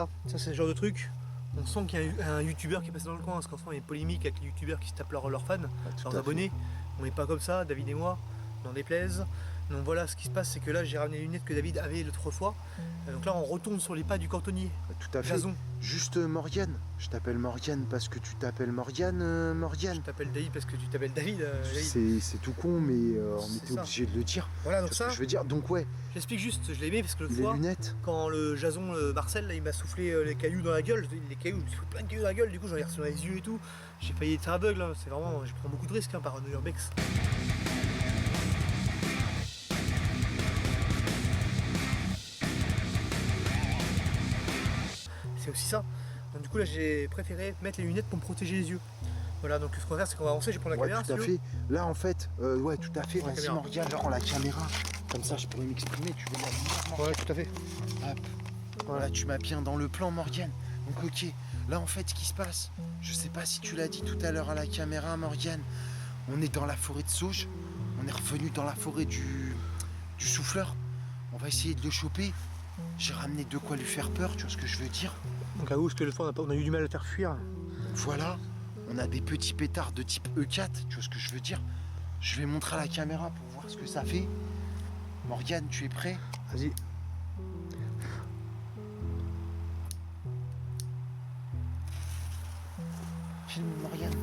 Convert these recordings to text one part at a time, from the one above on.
voilà, ça c'est le genre de truc. On sent qu'il y a un youtubeur qui est passé dans le coin, parce qu'en ce moment il y a une polémique avec les youtubeurs qui se tapent leurs fans, leurs abonnés. On n'est pas comme ça, David et moi, n'en déplaise. Donc voilà, ce qui se passe, c'est que là j'ai ramené les lunettes que David avait l'autre fois. Donc là on retourne sur les pas du cantonnier. Tout à fait. Jason. Juste Morgane. Je t'appelle Morgane parce que tu t'appelles Morgane, Morgane. Je t'appelle David parce que tu t'appelles David. C'est tout con, mais on était obligé de le dire. Voilà, donc C'est ça. ce que je veux dire. Donc ouais. J'explique juste, je l'ai aimé parce que le Les fois, lunettes. quand le Jason Marcel, là, il m'a soufflé les cailloux dans la gueule, les cailloux, il me fout plein de cailloux dans la gueule, du coup j'en ai reçu dans les yeux et tout. J'ai failli être aveugle, hein. C'est vraiment, je prends beaucoup de risques par New York Bex. C'est aussi ça. Donc du coup là j'ai préféré mettre les lunettes pour me protéger les yeux. Voilà, donc ce qu'on va faire c'est qu'on va avancer, je vais prendre la caméra. Tout à fait. Là en fait, ouais tout à fait, vas-y Morgane, je prends la caméra. Comme ça je pourrais m'exprimer, tu veux la lumière. Ouais, tout à fait. Hop. Voilà, tu m'as bien dans le plan Morgane. Donc ok, là en fait ce qui se passe, je sais pas si tu l'as dit tout à l'heure à la caméra Morgane, on est dans la forêt de Sauge, on est revenu dans la forêt du souffleur, on va essayer de le choper. J'ai ramené de quoi lui faire peur, tu vois ce que je veux dire. Donc à vous, parce que le fois on a eu du mal à le faire fuir. Voilà, on a des petits pétards de type E4, tu vois ce que je veux dire. Je vais montrer à la caméra pour voir ce que ça fait. Morgane, tu es prêt? Vas-y. Filme Morgane.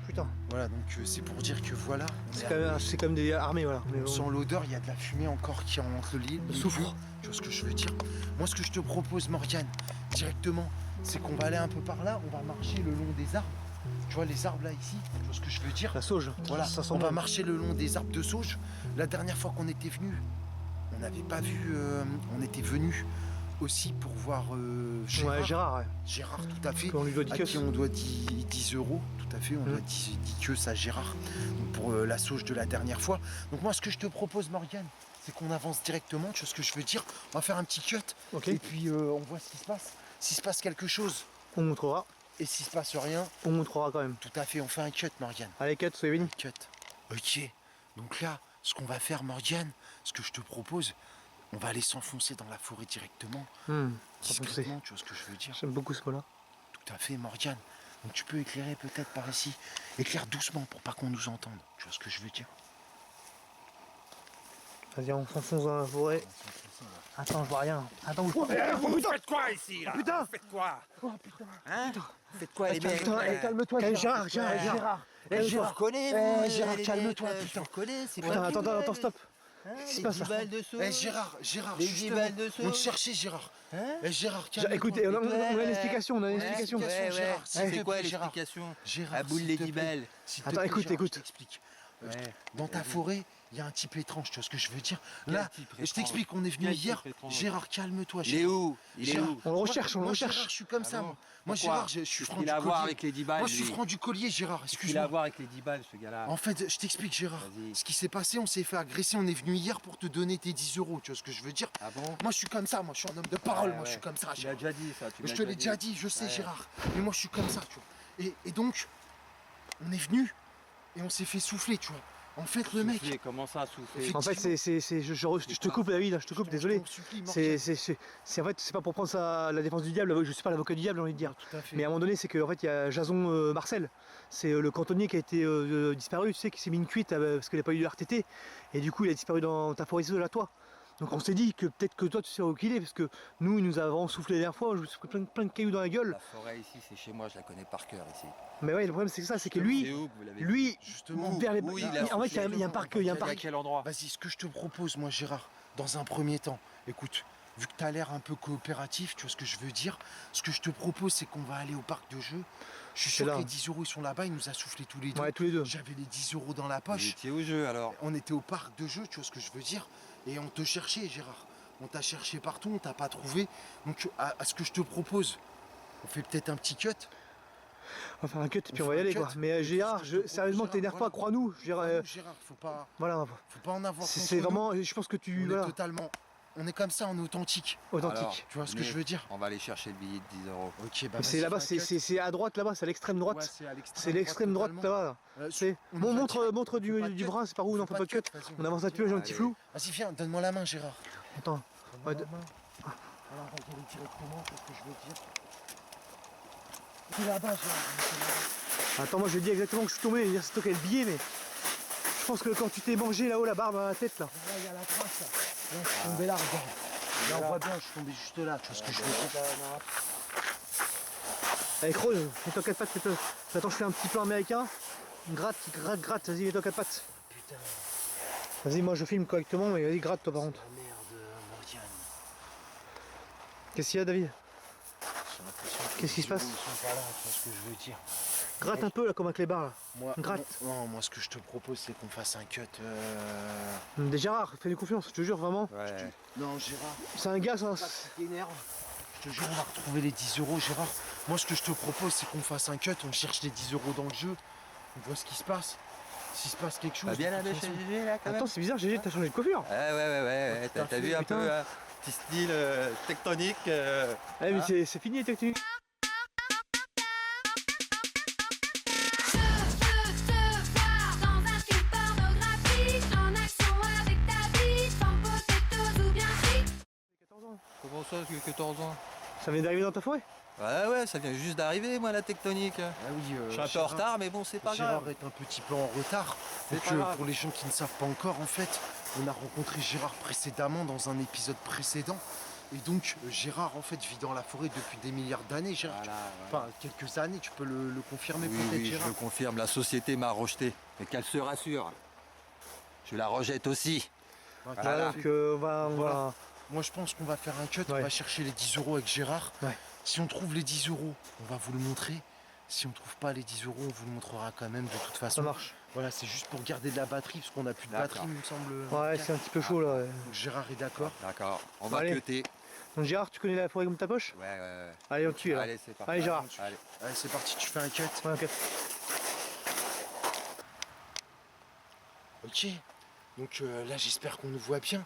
Putain. Voilà, donc c'est pour dire que voilà. C'est quand même des armées, voilà. On sent l'odeur, il y a de la fumée encore qui entre le Tu vois ce que je veux dire? Moi, ce que je te propose, Morgane, directement, c'est qu'on va aller un peu par là, on va marcher le long des arbres. Tu vois les arbres là ici, tu vois ce que je veux dire? La sauge. Voilà, on va marcher le long des arbres de sauge. La dernière fois qu'on était venu, on n'avait pas vu, on était venu aussi pour voir Gérard. Ouais, Gérard, ouais. Gérard, tout à fait. On lui doit 10 à qui on doit 10 euros, tout à fait. On doit 10 queues à Gérard. Donc pour la sauge de la dernière fois. Donc moi, ce que je te propose, Morgane, c'est qu'on avance directement. Tu vois ce que je veux dire? On va faire un petit cut. Okay. Et puis on voit ce qui se passe. S'il se passe quelque chose, on montrera. Et s'il se passe rien, on montrera quand même. Tout à fait, on fait un cut, Morgane. Allez, cut, soyez bénis. Cut. Ok. Donc là, ce qu'on va faire, Morgane, ce que je te propose, on va aller s'enfoncer dans la forêt directement. Discrètement, tu vois ce que je veux dire? J'aime beaucoup ce mot-là. Tout à fait, Morgane. Donc tu peux éclairer peut-être par ici. Éclaire doucement pour pas qu'on nous entende. Tu vois ce que je veux dire? Vas-y, on s'enfonce dans la forêt. Attends, je vois rien. Attends, vous faites quoi ici là? Putain! Vous faites quoi? Oh putain! Hein? Vous faites quoi les mecs? Calme-toi, Gérard. Gérard, je vous reconnais, Gérard, calme-toi, putain. Je vous reconnais, c'est pas. Attends, stop. Qu'est-ce qui se passe là? De Gérard, les 10 balles de sauge. On te cherchait, Gérard. Gérard, calme-toi. Écoutez, on a une explication, Gérard. C'est quoi l'explication? Gérard, la boule les 10 balles. Attends, écoute. Je t'explique. Dans ta forêt, il y a un type étrange, tu vois ce que je veux dire? Là, je t'explique, on est venu hier. Gérard, calme-toi. Il est où? On le recherche, Gérard, je suis comme ça. Moi, Gérard, je suis franc du collier. Il a à voir avec les 10 balles. Moi, je suis franc du collier, Gérard. Excuse-moi. Il a à voir avec les 10 balles, ce gars-là. En fait, je t'explique, Gérard. Ce qui s'est passé, on s'est fait agresser. On est venu hier pour te donner tes 10 euros. Tu vois ce que je veux dire? Ah bon? Moi, je suis comme ça. Moi, je suis un homme de parole. Moi, je suis comme ça. Tu l'as déjà dit, ça. Je te l'ai déjà dit. Je sais, Gérard. Mais moi, je suis comme ça, tu vois. Et donc, on est venu et on s'est fait souffler, tu vois. En fait, le mec. Comment ça, souffler? En fait, je te coupe, David, je te coupe, désolé. C'est en fait, c'est pas pour prendre la défense du diable, je suis pas l'avocat du diable, j'ai envie de dire. Mais à un moment donné, c'est qu'en fait, il y a Jason Marcel, c'est le cantonnier qui a été disparu, tu sais, qui s'est mis une cuite parce qu'il n'a pas eu de RTT, et du coup, il a disparu dans ta forêt de toi. Donc on s'est dit que peut-être que toi tu sais où il est, parce que nous avons soufflé la dernière fois, je me suis pris plein de cailloux dans la gueule. La forêt ici, c'est chez moi, je la connais par cœur ici. Mais ouais, le problème c'est que ça, c'est que lui, justement, vers les... en fait il y a un parc, À quel endroit? Vas-y, ce que je te propose, moi, Gérard, dans un premier temps, écoute, vu que tu as l'air un peu coopératif, tu vois ce que je veux dire, ce que je te propose, c'est qu'on va aller au parc de jeux. Je suis sûr que les 10 euros ils sont là-bas, il nous a soufflé tous les deux. Ouais, tous les deux. J'avais les 10 euros dans la poche. Vous étiez au jeu alors? On était au parc de jeux, tu vois ce que je veux dire, et on te cherchait, Gérard. On t'a cherché partout, on t'a pas trouvé. Donc, à ce que je te propose, on fait peut-être un petit cut. On va faire un cut et puis on va y aller, quoi. Mais Gérard, sérieusement, t'énerve pas, crois-nous. Gérard, faut pas en avoir. C'est vraiment, je pense que tu... On est totalement... On est comme ça, on est authentique. Alors, tu vois ce que je veux dire? On va aller chercher le billet de 10 euros. Ok, bah c'est là-bas, c'est à droite là-bas, c'est à l'extrême droite. Ouais, c'est l'extrême droite là-bas. Bon, montre du bras, c'est par où on fait pas de cut. On avance un peu, j'ai un petit flou. Vas-y, viens, donne-moi la main, Gérard. Attends. va y aller directement, c'est ce que je veux dire. C'est là-bas, Gérard. Attends, moi je dis exactement que je suis tombé, il c'est toi qui as le billet, mais je pense que quand tu t'es mangé là-haut la barbe dans la tête là. Là, il y a la trace là. Là, je suis tombé là, regarde. Là, on voit bien, je suis tombé juste là, tu vois ce que je veux dire. Allez, Kroll, mets-toi 4 pattes, fais-toi. Attends, je fais un petit plan américain. Gratte, vas-y, mets-toi 4 pattes. Putain, Vas-y, moi je filme correctement, mais vas-y, gratte toi par contre. la merde, Mordiane. Qu'est-ce qu'il y a, David? J'ai l'impression que Qu'est-ce qui se passe? Ils sont pas là, tu vois ce que je veux dire. Gratte un peu là, comme avec les barres là. Moi, Gratte. moi, ce que je te propose, c'est qu'on fasse un cut. Des Gérard, fais-lui confiance, je te jure vraiment. Ouais. Non, Gérard, C'est un gars, ça. tu t'énerves. Je te jure, on va retrouver les 10 euros, Gérard. Moi, ce que je te propose, c'est qu'on fasse un cut, on cherche les 10 euros dans le jeu, on voit ce qui se passe. S'il se passe quelque chose. T'as bien de allé toute chez façon- GG là quand même. Attends, c'est bizarre, GG, t'as changé de coiffure. Ouais. tout à T'as fait, vu un putain. peu petit style tectonique. Ouais, mais c'est fini les techniques. Dans un film pornographique, en action avec ta bite, sans potatoes ou bien frites. 14 ans. Comment ça, que 14 ans? Ça vient d'arriver dans ta forêt? Ouais, ça vient juste d'arriver moi la tectonique. Ah oui, Je suis un peu en retard, mais bon, c'est pas Gérard grave. est un petit peu en retard. C'est Donc, pas grave. pour les gens qui ne savent pas encore, en fait, on a rencontré Gérard précédemment dans un épisode précédent. Et donc, Gérard, en fait, vit dans la forêt depuis des milliards d'années, Gérard. Voilà, Enfin, quelques années, tu peux le confirmer Oui, peut-être, oui, je Gérard. le confirme, la société m'a rejeté. Mais qu'elle se rassure. Je la rejette aussi. Ouais, Voilà. Donc, on va. Voilà. Moi, je pense qu'on va faire un cut, on Ouais. va chercher les 10 euros avec Gérard. Ouais. Si on trouve les 10 euros, on va vous le montrer. Si on trouve pas les 10 euros, on vous le montrera quand même de toute Ça façon. marche. Voilà, c'est juste pour garder de la batterie, parce qu'on n'a plus de D'accord. batterie, il me semble. Ouais, c'est un petit peu chaud là. Ouais. Donc Gérard est d'accord. D'accord, on va Allez. cuter. Donc, Gérard, tu connais la forêt comme ta poche? Ouais. Allez, on tue là. Allez, c'est parti. Allez, Gérard. Allez. Allez, c'est parti, tu fais un cut. Ouais, ok. Ok. Donc là, j'espère qu'on nous voit bien.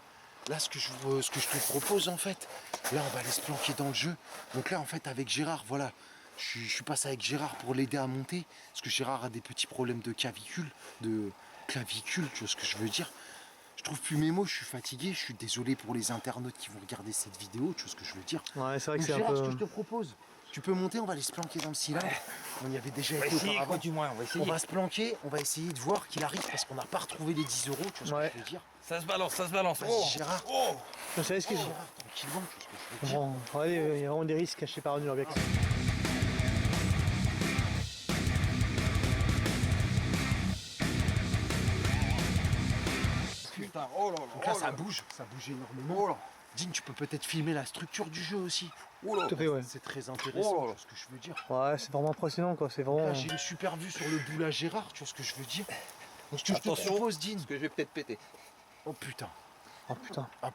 Là, ce que je te propose, en fait, là, on va aller se planquer dans le jeu. Donc là, en fait, avec Gérard, voilà, je suis passé avec Gérard pour l'aider à monter. Parce que Gérard a des petits problèmes de clavicule, tu vois ce que je veux dire. Je trouve plus mes mots, je suis fatigué. Je suis désolé pour les internautes qui vont regarder cette vidéo, tu vois ce que je veux dire. Ouais, c'est vrai que Donc c'est un Gérard, ce peu. que je te propose, tu peux monter, on va aller se planquer dans le cylindre. On y avait déjà été auparavant. du moins, on va On va se planquer, on va essayer de voir qu'il arrive parce qu'on n'a pas retrouvé les 10 euros, tu vois ce Ouais. que je veux dire. Ça se balance. Vas-y, Gérard. Vous savez ce que je. Gérard, tranquillement, tu vois ce que je veux dire. Bon, allez, il y a vraiment des risques cachés par un urbex. Putain, oh là Donc là, ça bouge énormément. Dean, tu peux peut-être filmer la structure du jeu aussi. Oh là. Tout à fait, ouais. C'est très intéressant, Oh là tu là. vois ce que je veux dire. Ouais, c'est vraiment impressionnant quoi. C'est vraiment. Là, j'ai une super vue sur le bout à Gérard, tu vois ce que je veux dire. Donc ce que je te Attention. propose, Dean. Parce que je vais peut-être péter. Oh putain, Oh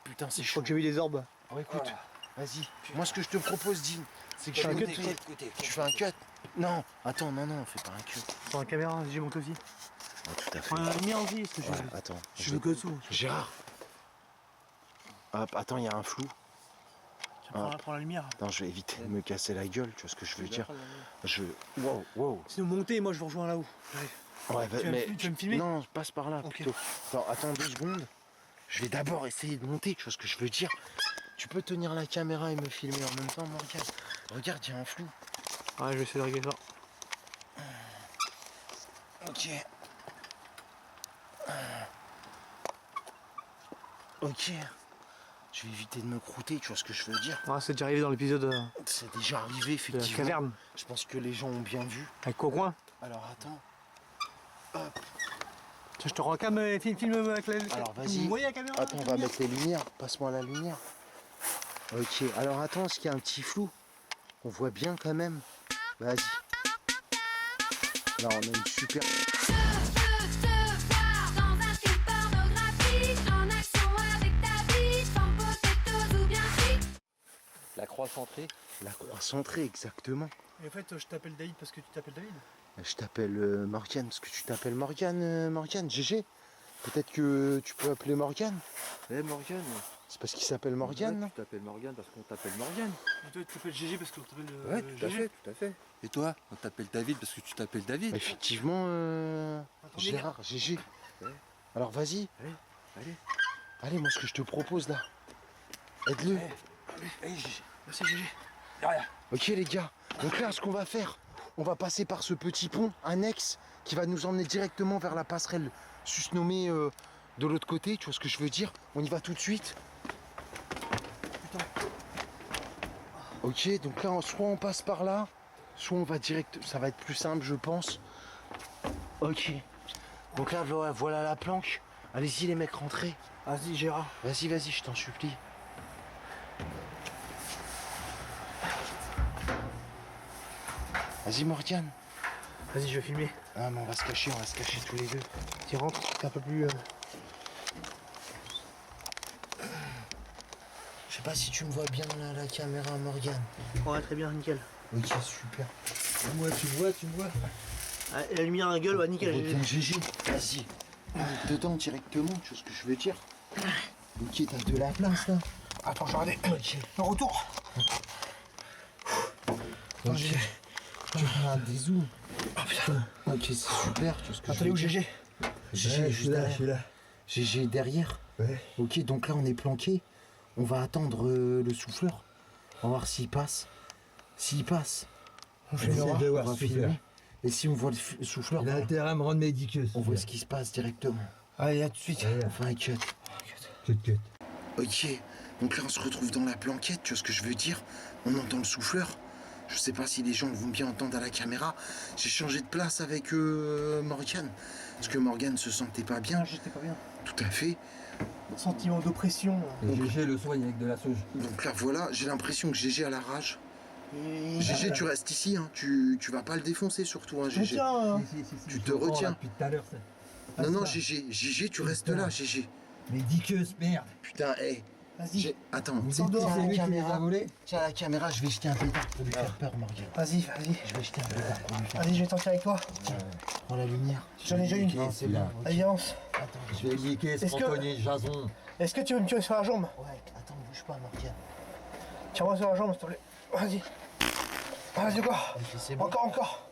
putain. c'est Je chaud. crois que j'ai vu des orbes. Oh, écoute, vas-y. Moi, ce que je te propose, Dean, c'est que Je fais un je cut. vais monter. Tu fais un cut. Non, attends, non, fais pas un cut. Sur la caméra, j'ai monté aussi. tout à fait. Ouais, la lumière aussi, parce que je. Ouais, attends. Je veux que ça. Gérard. Hop, attends, il y a un flou. Tu prends la lumière. Attends, je vais éviter de me casser la gueule, tu vois ce que je veux dire. Wow. Sinon, monter, moi je vous rejoins là-haut. J'arrive. Ouais, Tu vas me filmer? Non, passe par là Ok. plutôt. Attends 2 secondes. Je vais d'abord essayer de monter, tu vois ce que je veux dire. Tu peux tenir la caméra et me filmer en même temps, Morgane. Regarde, il y a un flou. Ouais, je vais essayer de régler ça. Ok. Ok. Je vais éviter de me croûter, tu vois ce que je veux dire. Ouais, c'est déjà arrivé dans l'épisode C'est déjà arrivé, de la effectivement. caverne. Je pense que les gens ont bien vu. Avec Cocoin. Alors attends. Tiens, je te recame et filme avec la. Alors, vas-y. Vous voyez la caméra? Attends, on va mettre les lumières. Passe-moi la lumière. Ok, alors attends, est-ce qu'il y a un petit flou? On voit bien quand même. Vas-y. Là, on a une super... Dans un film pornographique, en action avec ta bite, sans potatoes ou bien frites. La croix centrée. La croix centrée, exactement. Et en fait, je t'appelle David parce que tu t'appelles David. Je t'appelle Morgane, parce que tu t'appelles Morgane, GG. Peut-être que tu peux appeler Morgane. Eh Morgane. C'est parce qu'il s'appelle Morgane, non? Tu t'appelles Morgane parce qu'on t'appelle Morgane. Et toi, tu t'appelles GG parce qu'on t'appelle Ouais, tout à fait. Et toi, on t'appelle David parce que tu t'appelles David. Effectivement, Attendez. Gérard, GG. Ouais. Alors vas-y. Allez. Allez, moi ce que je te propose là. Aide-le. Merci GG. Ok les gars, donc là ce qu'on va faire, on va passer par ce petit pont annexe qui va nous emmener directement vers la passerelle susnommée de l'autre côté, tu vois ce que je veux dire? On y va tout de suite. Putain. Ok, donc là soit on passe par là, soit on va direct, ça va être plus simple je pense. Ok, donc là voilà la planche. Allez-y les mecs, rentrez. Vas-y Gérard. Vas-y, je t'en supplie. Vas-y Morgane. Vas-y, je vais filmer. Ah mais on va se cacher tous les deux. Tu rentres, t'es un peu plus... Je sais pas si tu me vois bien là, la caméra Morgane. Ouais, très bien, nickel. Ok, super. Moi, tu me vois. Ah, la lumière à la gueule, ouais, nickel. Reviens GG. Vas-y. Dedans directement, tu vois ce que je veux dire? Ok, t'as de la place là. Attends, je vais regarder. Ok. Le retour. Ok. Tu regardes des zooms. Oh putain. Ok, c'est super, tu vois ce que je Attendez veux où dire? GG? GG est juste derrière. là. GG est derrière. Ouais. Ok, donc là on est planqué. On va attendre le souffleur. On va voir s'il passe. S'il passe, On fait Essaye une horreur. de on voir va ce souffleur. filmer. Et si on voit le souffleur, Il a intérêt à me rendre médiqueux. on voit ce qui se passe directement. Allez, à tout de suite. On fait un cut. Cut. Ok, donc là on se retrouve dans la planquette, tu vois ce que je veux dire? On entend le souffleur. Je sais pas si les gens vont bien entendre à la caméra. J'ai changé de place avec Morgane. Parce que Morgane se sentait pas bien. Non, j'étais pas bien. Tout à fait. Sentiment d'oppression. Et GG le soigne avec de la sauge. Donc là voilà, j'ai l'impression que GG a la rage. Et... GG, tu restes ici, hein. Tu vas pas le défoncer surtout, hein, GG. Tiens, Tu te retiens. Depuis tout à l'heure, ça. Non, GG, tu restes là, GG. Médiqueuse, merde. Putain, hé. vas-y. Attends, Vous Sans dites que dehors, c'est la lui qui les a caméra. volés? Tiens, la caméra, je vais jeter un pétard pour lui faire peur, Morgane. Vas-y. Je vais jeter un pétard pour lui faire Vas-y, je vais t'en avec toi. peur. Prends la lumière. J'en ai déjà une. Non, c'est bon. Allez, avance. Attends, Je vais niquer ce Est-ce que- cantonnier Jason. Est-ce que tu veux me tuer sur la jambe? Ouais, attends, bouge pas, Morgane. Tiens-moi sur la jambe, s'il te plaît. Vas-y. Vas-y, encore. Ok, c'est bon. Encore.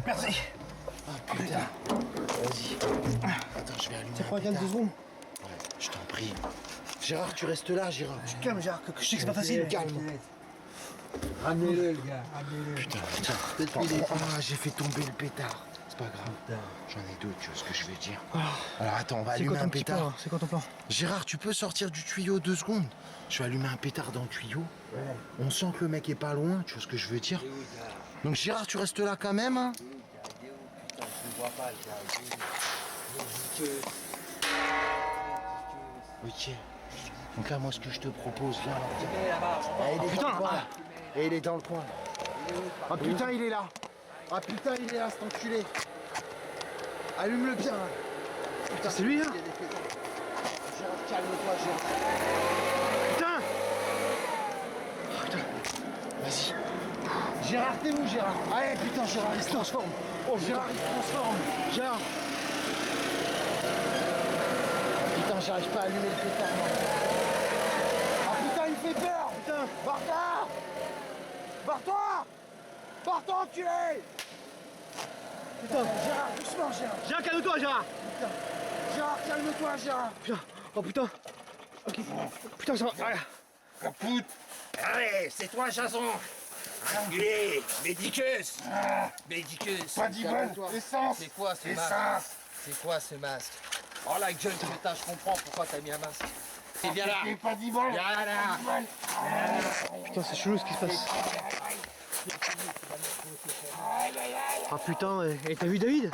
Merci. Ah putain. Vas-y. Attends, je vais allumer. C'est un pour regarder pétard. 2 secondes. Ouais, je t'en prie. Gérard, tu restes là, Gérard. Calme, Gérard, que je sais que c'est pas facile. Calme. Ramenez-le, le gars, ramenez-le. Putain. Ah, j'ai fait tomber le pétard. C'est pas grave. J'en ai d'autres, tu vois ce que je veux dire. Alors attends, on va C'est allumer quoi un ton petit pétard. plan? C'est quoi ton plan? Gérard, tu peux sortir du tuyau 2 secondes? Je vais allumer un pétard dans le tuyau. On sent que le mec est pas loin, tu vois ce que je veux dire. Donc Gérard, tu restes là quand même, hein? Ok. Donc là, moi, ce que je te propose, viens là. Ah, il est dans le coin, là. Et il est dans le coin. Ah putain, il est là. Ah putain, il est là, cet enculé. Allume-le bien. Là. Putain, C'est lui, là? il y a des pétards. Gérard, calme-toi, Gérard. Putain. Vas-y. Gérard, t'es où, Gérard? Allez, putain, Gérard, il se transforme. Oh, Gérard, il se transforme. Gérard. Putain, j'arrive pas à allumer le pétard, moi. Ah putain, il fait peur. Putain, barre-toi. Barre-toi. Barre-toi, enculé. Putain. Gérard, doucement, Gérard. Gérard, calme-toi, Gérard. Putain. Gérard, calme-toi, Gérard. Putain. Oh putain. Ok. Putain, ça va. Ah. Capoute. Allez, c'est toi, Jason. Enculé, médiqueuse. Médiqueuse. Pas d'Ivan, essence. C'est quoi ce masque? Essence. C'est quoi ce masque? Oh la gueule, putain, je comprends pourquoi t'as mis un masque. Et viens là. Et pas d'Ivan. Viens là. Putain, c'est chelou ce qui se passe. Ah putain, et t'as vu David?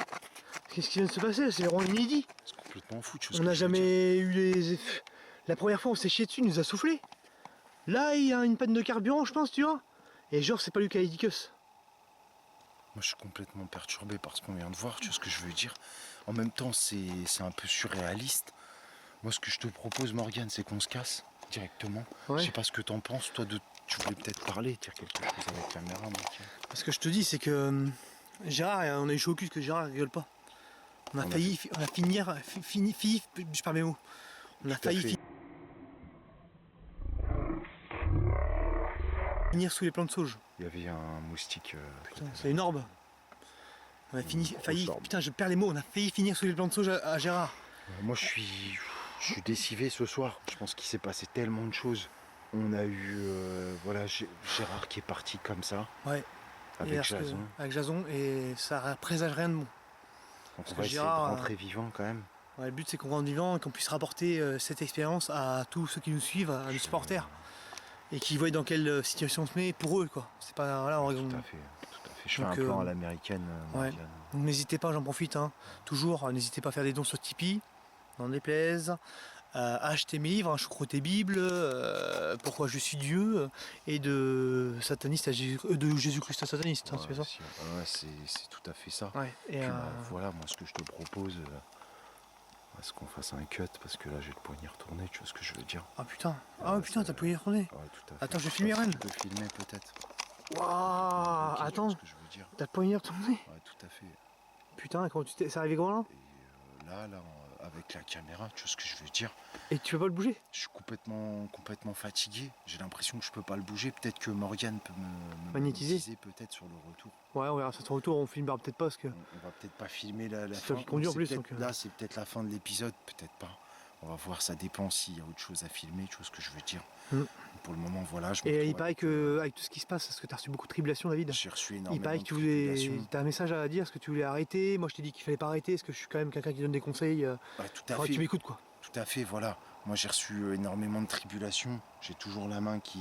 Qu'est-ce qui vient de se passer? C'est vraiment inédit. C'est complètement fou, tu vois ce On que n'a je veux dire. jamais eu les... La première fois, on s'est chié dessus, il nous a soufflé. Là, il y a une panne de carburant, je pense, tu vois. Et genre, c'est pas lui qui a Edicus. Moi, je suis complètement perturbé par ce qu'on vient de voir, tu vois ce que je veux dire. En même temps, c'est un peu surréaliste. Moi, ce que je te propose, Morgane, c'est qu'on se casse directement. Ouais. Je sais pas ce que t'en penses, toi, tu voulais peut-être parler, dire quelque chose avec la caméra, Morgane. Ce que je te dis, c'est que Gérard, on a eu chaud au cul, parce que Gérard rigole pas. On a failli, on a fini, je parle mes mots. On a Tout à failli fait. finir sous les plants de sauge. Il y avait un moustique. Putain, c'est une orbe. On a failli, orbe. putain, je perds les mots, on a failli finir sous les plants de sauge à Gérard. Moi, je suis décivé ce soir. Je pense qu'il s'est passé tellement de choses. On a eu voilà, Gérard qui est parti comme ça, Ouais. avec Et parce que- Jason. Avec Jason, et ça présage rien de bon. Donc on que va essayer Gérard, de rentrer vivant quand même. Ouais, le but c'est qu'on rentre vivant et qu'on puisse rapporter cette expérience à tous ceux qui nous suivent, à nos supporters, et qui voient dans quelle situation on se met pour eux, quoi. C'est pas voilà, on raison. Tout à fait, tout à fait. Je fais Donc, un plan à l'américaine, ouais. Morgane. Donc n'hésitez pas, j'en profite, hein, toujours, n'hésitez pas à faire des dons sur Tipeee, n'en déplaise, à acheter mes livres, hein, Choucroute et Bible, Pourquoi je suis Dieu, et de sataniste à de Jésus-Christ à sataniste, hein, c'est bien ça. Ouais, c'est tout à fait ça. Ouais. Et Puis, voilà, moi ce que je te propose, c'est qu'on fasse un cut parce que là j'ai le poignet retourné, tu vois ce que je veux dire. ah putain, putain, t'as pu y retourner. Ouais, tout à fait. Attends, je vais filmer, Je sais pas Ren. si tu peux filmer peut-être. Waouh, Ok, tu vois attends, ce que je veux dire. t'as le poignet retourné. Ouais, tout à fait. Putain, comment tu t'es. C'est arrivé comment là? Et là, avec la caméra, tu vois ce que je veux dire. Et tu peux pas le bouger? Je suis complètement fatigué. J'ai l'impression que je peux pas le bouger. Peut-être que Morgane peut me Magnétiser. peut-être sur le retour. Ouais, on verra ça sur retour, on filmera peut-être pas parce que. On va peut-être pas filmer la C'est toi fin. qui conduis en C'est plus, peut-être- donc, Là, c'est peut-être la fin de l'épisode, peut-être pas. On va voir, ça dépend s'il y a autre chose à filmer, tu vois ce que je veux dire. Mm. Pour le moment, voilà. Je me Et il retrouve paraît avec, que avec tout ce qui se passe, parce que t'as reçu beaucoup de tribulations, David. j'ai reçu Il énormément paraît que de tu voulais. tribulations. T'as un message à dire, est-ce que tu voulais arrêter? Moi je t'ai dit qu'il fallait pas arrêter, est-ce que je suis quand même quelqu'un qui donne des conseils? Ouais, tout à Faudra que fait. tu m'écoutes quoi. Tout à fait, voilà. Moi, j'ai reçu énormément de tribulations. J'ai toujours la main qui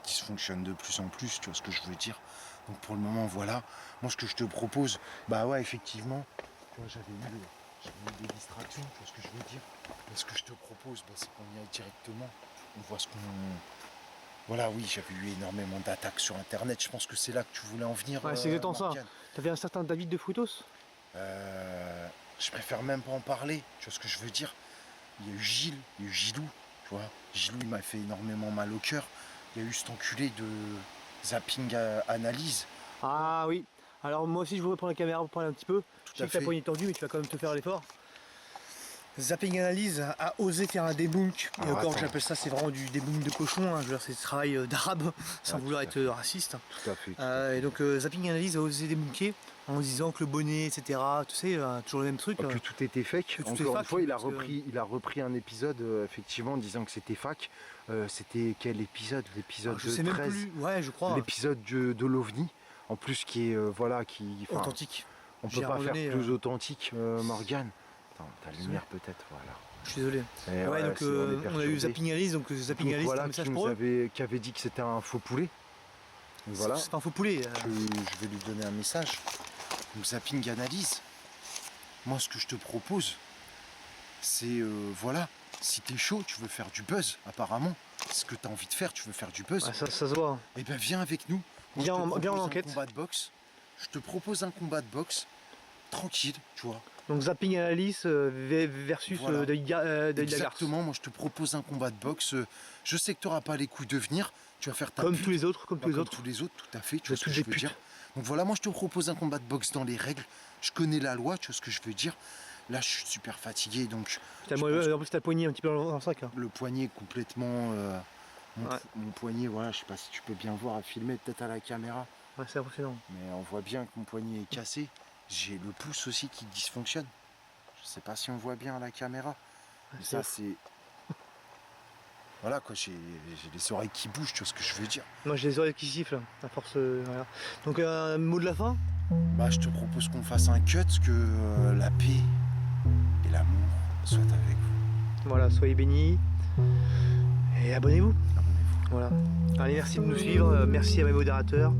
dysfonctionne de plus en plus, tu vois ce que je veux dire. Donc pour le moment, voilà. Moi, ce que je te propose, bah ouais, effectivement, tu vois, j'avais eu des distractions, tu vois ce que je veux dire. Mais ce que je te propose, bah, c'est qu'on y aille directement. On voit ce qu'on... Voilà, oui, j'avais eu énormément d'attaques sur Internet. Je pense que c'est là que tu voulais en venir. Ouais, c'est exactement ça. Morgane. T'avais un certain David de Frutos? Je préfère même pas en parler, tu vois ce que je veux dire. Il y a eu Gilles, il y a eu Gilou, tu vois. Gilou, il m'a fait énormément mal au cœur. Il y a eu cet enculé de Zapping Analyse. Ah oui. Alors moi aussi je voudrais prendre la caméra pour parler un petit peu. Je sais à que ta fait. poignée est tordue, mais tu vas quand même te faire l'effort. Zapping Analyse a osé faire un debunk, et Alors, encore attends. j'appelle ça, c'est vraiment du debunk de cochon, hein. Je veux dire, c'est du travail d'arabe, sans Ouais, vouloir tout à être raciste. Tout à fait. Et donc Zapping Analyse a osé débunker en disant que le bonnet, etc., tu sais, toujours le même truc. Que tout était fake. que tout Encore est une fake, fois, il a parce que- repris un épisode, effectivement, en disant que c'était fake. C'était quel épisode? L'épisode je sais même 13. plus, ouais je crois, L'épisode de l'OVNI. En plus, qui est, voilà, qui... enfin, authentique. on J'ai peut pas faire redonné, plus authentique, Morgane. Attends, ta Désolé. lumière peut-être, voilà. Je suis désolé. Et Ouais, donc c'est- est on a eu perturbé. Zapping Analyse, donc Zapping Donc Analyse, voilà, c'est un message qui pour eux. qui avait dit que c'était un faux poulet. Donc voilà, C'est pas un faux poulet. je vais lui donner un message. Donc Zapping Analyse. Moi, ce que je te propose, c'est, voilà, si t'es chaud, tu veux faire du buzz, apparemment. Ce que t'as envie de faire, tu veux faire du buzz. Ouais, ça se voit. Eh ben viens avec nous. Moi, Viens je te en propose enquête. un combat de boxe. Je te propose un combat de boxe tranquille, tu vois. Donc Zapping Analyse versus Voilà. David Lagarde. Exactement, moi je te propose un combat de boxe. Je sais que tu n'auras pas les couilles de venir. Tu vas faire ta Comme pute. tous les autres, comme Bah, tous les comme autres. tous les autres, tout à fait. Tu Vous vois êtes ce que toutes je des veux putes. dire. Donc voilà, moi je te propose un combat de boxe dans les règles. Je connais la loi, tu vois ce que je veux dire. Là, je suis super fatigué, donc Putain, je moi, pense en plus t'as le poignet un petit peu dans le sac. Hein. le poignet complètement. Ouais. Mon poignet, voilà, je sais pas si tu peux bien voir à filmer, peut-être à la caméra. Ouais, c'est impressionnant. Mais on voit bien que mon poignet est cassé. J'ai le pouce aussi qui dysfonctionne. Je sais pas si on voit bien à la caméra. Ouais, Mais c'est ça, ouf. c'est. Voilà quoi, j'ai les oreilles qui bougent, tu vois ce que je veux dire. Moi j'ai les oreilles qui sifflent, à force. Voilà. Donc un mot de la fin. Bah, je te propose qu'on fasse un cut, que la paix et l'amour soient avec vous. Voilà, soyez bénis. Et abonnez-vous. Abonnez-vous. Voilà. Allez, merci de nous suivre. Merci à mes modérateurs.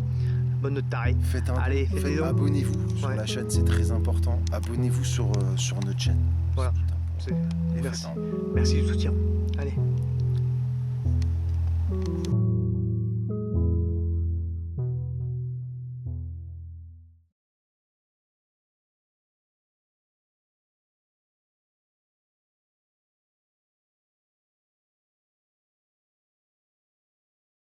Bonne note tarée. Faites un Allez, don. faites des dons. Abonnez-vous sur Ouais. la chaîne, c'est très important. Abonnez-vous sur notre chaîne. Voilà. C'est tout important. Et Merci. faites un don. Merci du soutien. Allez.